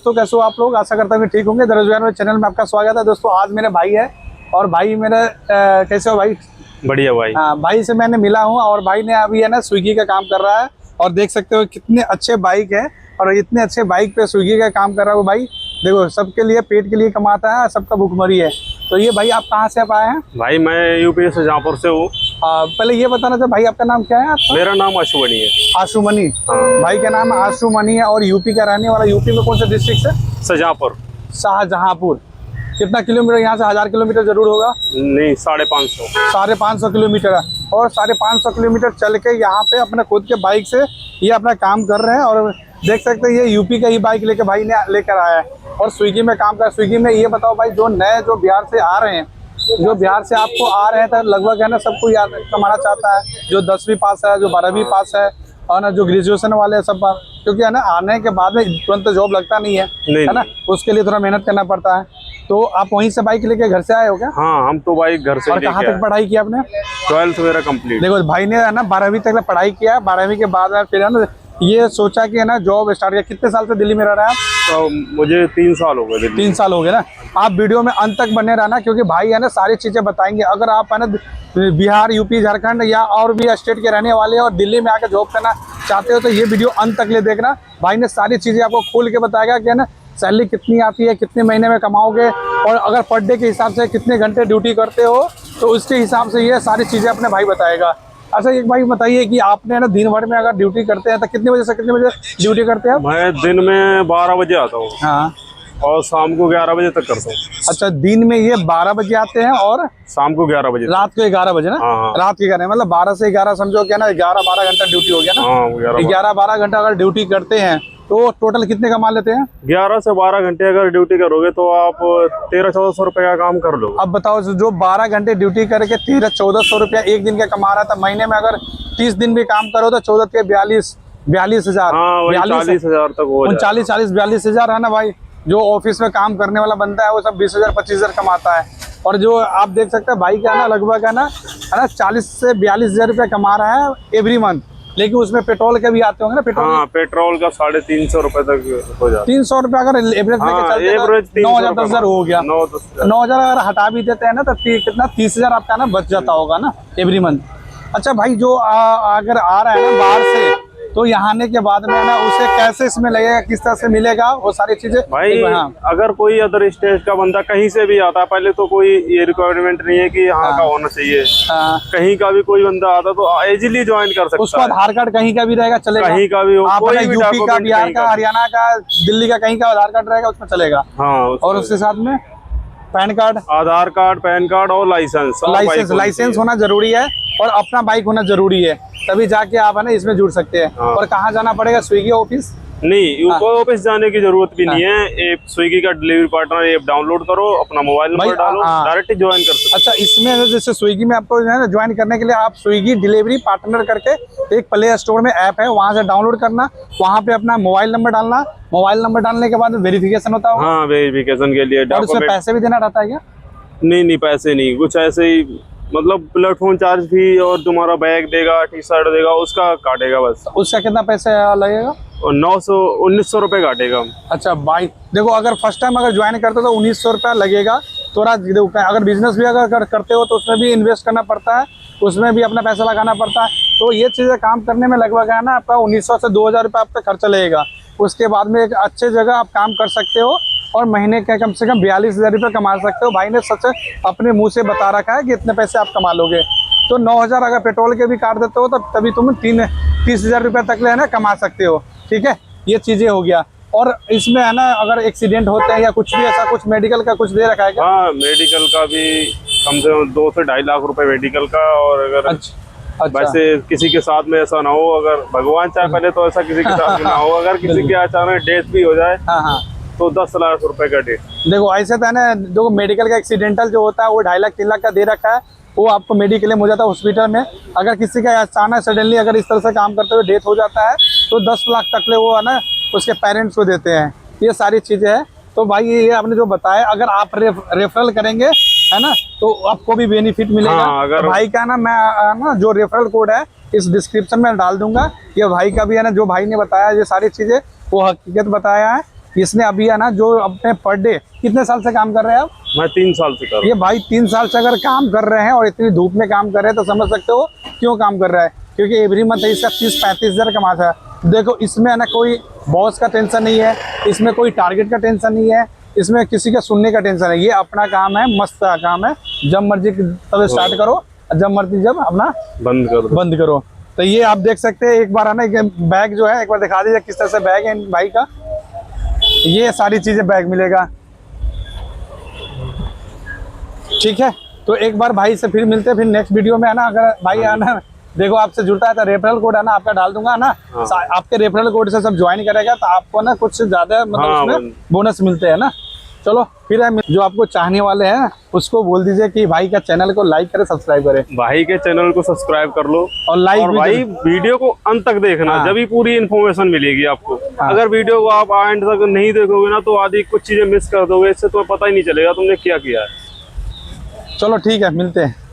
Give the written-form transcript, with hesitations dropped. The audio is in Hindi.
दोस्तों, कैसे हो आप लोग? आशा करता हूँ कि ठीक होंगे। दरअसल चैनल में आपका स्वागत है दोस्तों। आज मेरे भाई है और भाई मेरे कैसे हो भाई? बढ़िया भाई। हाँ, भाई से मैंने मिला हूँ और भाई ने अभी है ना स्विगी का काम कर रहा है और देख सकते हो कितने अच्छे बाइक है और इतने अच्छे बाइक पे स्विगी का काम कर रहा है वो भाई। देखो, सबके लिए पेट के लिए कमाता है, सबका भूखमरी है। तो ये भाई आप कहाँ से आप आए हैं? भाई मैं यूपी से जहाँपुर से हूँ। पहले ये बताना था भाई, आपका नाम क्या है? आपका? मेरा नाम आशुमनी है। आशुमनी। हाँ। भाई का नाम आशुमनी है और यूपी का रहने वाला। यूपी में कौन सा डिस्ट्रिक्ट से? शाहजहाँपुर। शाहजहाँपुर। कितना किलोमीटर यहाँ से? 1000 किलोमीटर जरूर होगा। नहीं, 550। 550 किलोमीटर है। और 550 किलोमीटर चल के यहाँ पे अपने खुद के बाइक से ये अपना काम कर रहे हैं। और देख सकते हैं ये यूपी का ही बाइक लेके भाई ने लेकर आया है और स्विगी में काम कर। स्विगी में ये बताओ भाई, जो नए जो बिहार से आ रहे हैं, जो बिहार से आपको आ रहे हैं तो लगभग है ना सबको याद कमाना चाहता है। जो 10वीं पास है, जो 12वीं पास है और ना जो ग्रेजुएशन वाले हैं सब, क्योंकि है ना आने के बाद में तुरंत जॉब लगता नहीं है ना, उसके लिए थोड़ा मेहनत करना पड़ता है। तो आप वहीं से बाइक लेके घर से आए हो क्या? हाँ, हम तो बाइक घर से। और कहाँ तक पढ़ाई की आपने? 12th मेरा कंप्लीट। देखो भाई ने है ना 12वीं तक पढ़ाई किया। 12वीं के बाद फिर है ना ये सोचा कि है ना जॉब स्टार्ट किया। कितने साल से दिल्ली में रह रहे हैं आप? तो मुझे 3 साल हो गए। 3 साल हो गए ना। आप वीडियो में अंत तक बने रहना क्योंकि भाई है ना सारी चीजें बताएंगे। अगर आप है ना बिहार, यूपी, झारखंड या और भी स्टेट के रहने वाले और दिल्ली में आकर जॉब करना चाहते हो तो ये वीडियो अंत तक ले देखना। भाई ने सारी चीजें आपको खोल के बताएगा कि है ना सैलरी कितनी आती है, कितने महीने में कमाओगे और अगर पर डे के हिसाब से कितने घंटे ड्यूटी करते हो तो उसके हिसाब से ये सारी चीजें अपने भाई बताएगा। अच्छा, एक भाई बताइए कि आपने ना दिन भर में अगर ड्यूटी करते हैं तो कितने बजे से कितने बजे ड्यूटी करते हैं? मैं दिन में 12 बजे आता हूँ। हाँ। और शाम को 11 बजे तक करता हूँ। अच्छा, दिन में ये 12 बजे आते हैं और शाम को 11 बजे। रात को 11 बजे ना? हाँ। रात के 11 मतलब 12 से 11 समझो क्या ना, 11-12 घंटा ड्यूटी हो गया ना। हाँ, 11-12 घंटा अगर ड्यूटी करते हैं तो टोटल कितने कमा लेते हैं? 11 से 12 घंटे अगर ड्यूटी करोगे तो आप 1300-1400 रुपए का काम कर लो। अब बताओ, जो 12 घंटे ड्यूटी करके 1300-1400 रुपया एक दिन का कमा रहा था, महीने में अगर 30 दिन भी काम करो तो 14 के 42,000। हाँ, 40,000 तक हो जाए। 40,000-42,000 है ना भाई। जो ऑफिस में काम करने वाला बंदा है वो सब 20,000-25,000 कमाता है। और जो आप देख सकते हैं भाई का ना लगभग है ना 40 से 42,000 रुपया कमा रहा है एवरी मंथ। लेकिन उसमें पेट्रोल के भी आते होंगे ना? पेट्रोल, हाँ, पेट्रोल का 350 रुपए तक हो जाता है। 300 रुपया अगर एवरेज लेके चलते हैं 9,000 10,000 हो गया। 9,000 अगर हटा भी देते हैं ना तो कितना 30,000 आपका ना बच जाता होगा ना एवरी मंथ। अच्छा भाई, जो अगर आ रहा है ना बाहर से तो यहाँ आने के बाद में ना उसे कैसे इसमें लगेगा, किस तरह से मिलेगा वो सारी चीजें भाई? हाँ। अगर कोई अदर स्टेट का बंदा कहीं से भी आता है, पहले तो कोई ये रिक्वायरमेंट नहीं है कि यहाँ का होना चाहिए। कहीं का भी कोई बंदा आता तो इजीली ज्वाइन कर सकता है। उसका आधार कार्ड कहीं का भी रहेगा, चलेगा। कहीं का भी हो, कोई भी यूपी का, बिहार का, हरियाणा का, दिल्ली का, कहीं का आधार कार्ड रहेगा उसमें चलेगा। हाँ, और उसके साथ में पैन कार्ड, आधार कार्ड, पैन कार्ड और लाइसेंस होना जरूरी है और अपना बाइक होना जरूरी है, तभी जाके आप है ना इसमें जुड़ सकते हैं। हाँ। और कहाँ जाना पड़ेगा? Swiggy office? नहीं, ऑफिस जाने की जरूरत भी नहीं है। एक स्विगी का डिलीवरी पार्टनर ऐप डाउनलोड करो, अपना मोबाइल नंबर डालो, डायरेक्ट ज्वाइन कर सकते। अच्छा, इसमें जैसे स्विगी में आपको है ना ज्वाइन करने के लिए आप स्विगी डिलीवरी पार्टनर करके एक प्ले स्टोर में ऐप है, वहां से डाउनलोड करना, वहां पे अपना मोबाइल नंबर डालना। मोबाइल नंबर डालने के बाद वेरिफिकेशन होता है। हाँ, वेरिफिकेशन के लिए। और उसमें पैसे भी देना रहता है क्या? नहीं, पैसे नहीं, कुछ ऐसे ही मतलब प्लेटफॉर्म चार्ज भी और तुम्हारा बैग देगा, टी शर्ट देगा, उसका काटेगा बस। उसका कितना पैसा लगेगा? और 1900 रुपए काटेगा। अच्छा भाई, देखो अगर फर्स्ट टाइम अगर ज्वाइन करते हो तो 1900 रुपया लगेगा। थोड़ा अगर बिजनेस भी अगर करते हो तो उसमें भी इन्वेस्ट करना पड़ता है, उसमें भी अपना पैसा लगाना पड़ता है। तो ये चीज़ें काम करने में लगभग है ना आपका 1900 से 2000 रुपये आपका खर्चा लगेगा। उसके बाद में एक अच्छे जगह आप काम कर सकते हो और महीने के कम से कम 42,000 रुपये कमा सकते हो। भाई ने सच अपने मुंह से बता रखा है कि इतने पैसे आप कमा लोगे। तो 9,000 अगर पेट्रोल के भी काट देते हो तो तभी तुम 30,000 रुपये तक ले है ना कमा सकते हो। ठीक है, ये चीज़ें हो गया। और इसमें है ना अगर एक्सीडेंट होते हैं या कुछ भी ऐसा कुछ मेडिकल का कुछ दे रखा है क्या? हाँ, मेडिकल का भी कम से कम 2 से 2.5 लाख रुपए मेडिकल का। और अगर अच्छा, वैसे किसी के साथ में ऐसा ना हो, अगर भगवान चाहे पहले तो ऐसा किसी के साथ ना हो, अगर किसी के अचानक डेथ भी हो जाए तो 10 लाख रुपए का डेथ। देखो ऐसे तो है ना, देखो मेडिकल का एक्सीडेंटल जो होता है वो 2.5 लाख 3 लाख का दे रखा है, वो आपको मेडिकल में हो जाता है हॉस्पिटल में। अगर किसी का अचानक सडनली अगर इस तरह से काम करते हुए डेथ हो जाता है तो 10 लाख तक ले वो है ना उसके पेरेंट्स को देते हैं। ये सारी चीज़ें हैं। तो भाई ये आपने जो बताया, अगर आप रेफरल करेंगे है ना तो आपको भी बेनिफिट मिलेगा। हाँ, अगर तो भाई का ना मैं ना जो रेफरल कोड है इस डिस्क्रिप्शन में डाल दूंगा। ये भाई का भी है ना, जो भाई ने बताया ये सारी चीज़ें वो हकीकत बताया है। इसने अभी है ना जो अपने पर डे कितने साल से काम कर रहे हैं आप? मैं 3 साल से कर रहा ये भाई 3 साल से अगर काम कर रहे हैं और इतनी धूप में काम कर रहे हैं तो समझ सकते हो क्यों काम कर रहा है, क्योंकि एवरी मंथ इसका 30-35 हज़ार कमाता है। देखो इसमें है ना कोई बॉस का टेंशन नहीं है, इसमें कोई टारगेट का टेंशन नहीं है, इसमें किसी के सुनने का टेंशन है। ये अपना काम है, मस्त काम है, जब मर्जी तब स्टार्ट करो, जब मर्जी जब अपना बंद करो। तो ये आप देख सकते हैं, एक बार है ना बैग जो है एक बार दिखा दीजिए किस तरह से बैग है इन भाई का। ये सारी चीजें बैग मिलेगा, ठीक है। तो एक बार भाई से फिर मिलते हैं फिर नेक्स्ट वीडियो में, है ना। अगर भाई है ना देखो आपसे जुड़ता है तो रेफरल कोड है ना आपका डाल दूंगा ना। आपके रेफरल कोड से सब ज्वाइन करेगा तो आपको ना कुछ ज्यादा मतलब उसमें बोनस मिलते हैं ना। चलो फिर है, जो आपको चाहने वाले हैं उसको बोल दीजिए कि भाई का चैनल को लाइक करे, सब्सक्राइब करे। भाई के चैनल को सब्सक्राइब कर लो और लाइक, और भाई वीडियो को अंत तक देखना, जब ही पूरी इन्फॉर्मेशन मिलेगी आपको। अगर वीडियो को आप एंड तक नहीं देखोगे ना तो आधी कुछ चीजें मिस कर दोगे, इससे तुम्हें पता ही नहीं चलेगा तुमने क्या किया है। चलो ठीक है, मिलते हैं।